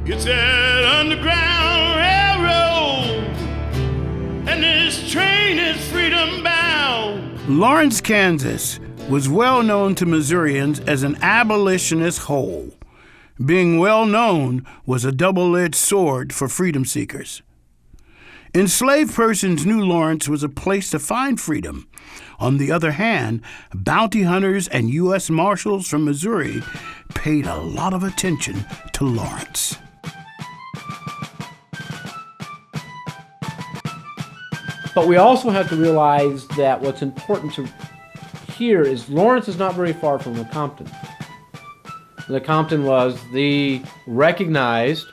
It's that Underground Railroad, and this train is freedom bound. Lawrence, Kansas was well known to Missourians as an abolitionist whole. Being well known was a double-edged sword for freedom seekers. Enslaved persons knew Lawrence was a place to find freedom. On the other hand, bounty hunters and U.S. Marshals from Missouri paid a lot of attention to Lawrence. But we also have to realize that what's important to hear is Lawrence is not very far from Lecompton. Lecompton was the recognized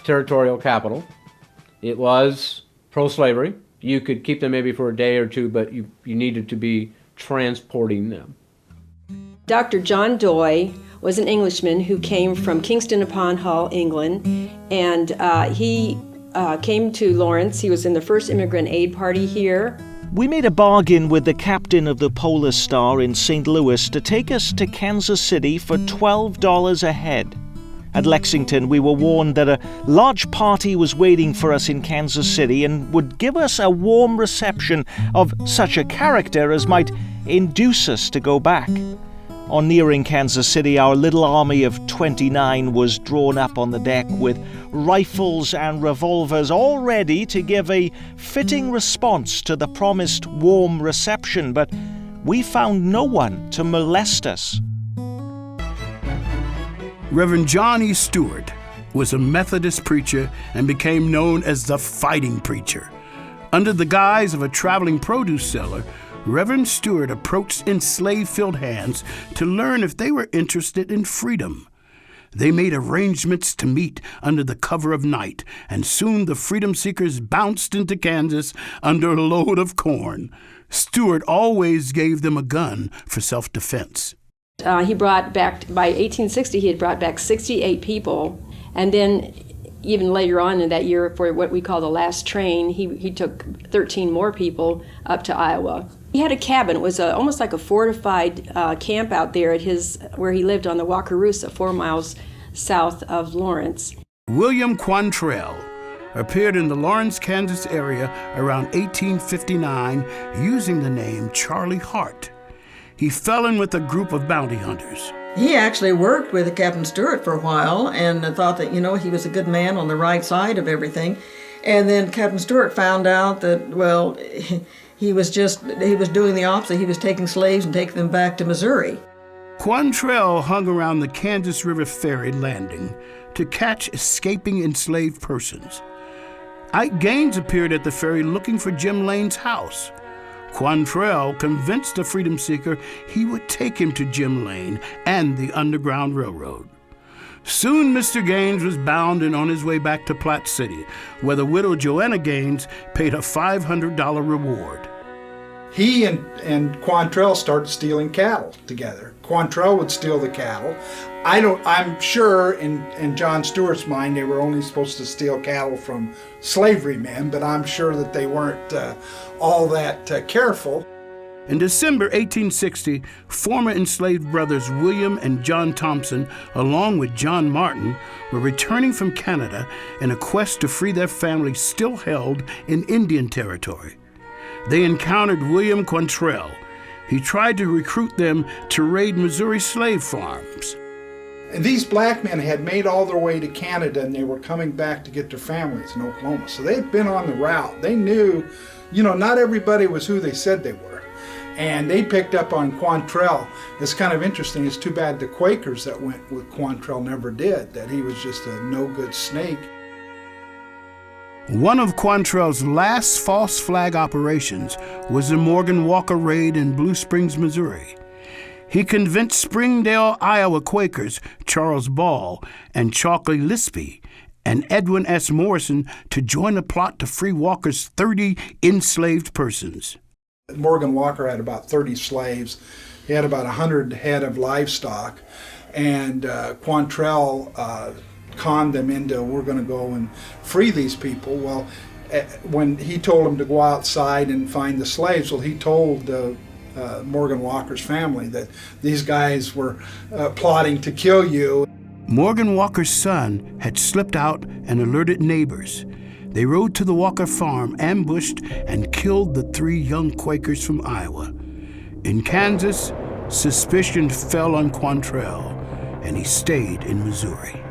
territorial capital. It was pro-slavery. You could keep them maybe for a day or two, but you needed to be transporting them. Dr. John Doy was an Englishman who came from Kingston upon Hull, England, and he came to Lawrence. He was in the first immigrant aid party here. We made a bargain with the captain of the Polar Star in St. Louis to take us to Kansas City for $12 a head. At Lexington, we were warned that a large party was waiting for us in Kansas City and would give us a warm reception of such a character as might induce us to go back. On nearing Kansas City, our little army of 29 was drawn up on the deck with rifles and revolvers all ready to give a fitting response to the promised warm reception, but we found no one to molest us. Reverend John E. Stewart was a Methodist preacher and became known as the Fighting Preacher. Under the guise of a traveling produce seller, Reverend Stewart approached enslaved field hands to learn if they were interested in freedom. They made arrangements to meet under the cover of night, and soon the freedom seekers bounced into Kansas under a load of corn. Stewart always gave them a gun for self-defense. He brought back, by 1860, he had brought back 68 people, and then even later on in that year, for what we call the last train, he took 13 more people up to Iowa. He had a cabin. It was almost like a fortified camp out there at where he lived on the Wakarusa, 4 miles south of Lawrence. William Quantrell appeared in the Lawrence, Kansas area around 1859 using the name Charlie Hart. He fell in with a group of bounty hunters. He actually worked with Captain Stewart for a while and thought that, he was a good man on the right side of everything. And then Captain Stewart found out that, well, he was doing the opposite. He was taking slaves and taking them back to Missouri. Quantrell hung around the Kansas River Ferry landing to catch escaping enslaved persons. Ike Gaines appeared at the ferry looking for Jim Lane's house. Quantrell convinced the freedom seeker he would take him to Jim Lane and the Underground Railroad. Soon Mr. Gaines was bound and on his way back to Platte City, where the widow Joanna Gaines paid a $500 reward. He and Quantrell started stealing cattle together. Quantrell would steal the cattle. I'm sure in John Stewart's mind they were only supposed to steal cattle from slavery men, but I'm sure that they weren't all that careful. In December 1860, former enslaved brothers William and John Thompson, along with John Martin, were returning from Canada in a quest to free their families still held in Indian Territory. They encountered William Quantrell. He tried to recruit them to raid Missouri slave farms. And these black men had made all their way to Canada and they were coming back to get their families in Oklahoma. So they'd been on the route. They knew, not everybody was who they said they were. And they picked up on Quantrell. It's kind of interesting. It's too bad the Quakers that went with Quantrell never did, that he was just a no-good snake. One of Quantrell's last false flag operations was the Morgan Walker raid in Blue Springs, Missouri. He convinced Springdale, Iowa Quakers Charles Ball and Chalkley Lispy and Edwin S. Morrison to join a plot to free Walker's 30 enslaved persons. Morgan Walker had about 30 slaves. He had about 100 head of livestock, and Quantrell conned them into, we're going to go and free these people. Well, when he told them to go outside and find the slaves, well, he told Morgan Walker's family that these guys were plotting to kill you. Morgan Walker's son had slipped out and alerted neighbors. They rode to the Walker farm, ambushed, and killed the 3 young Quakers from Iowa. In Kansas, suspicion fell on Quantrell, and he stayed in Missouri.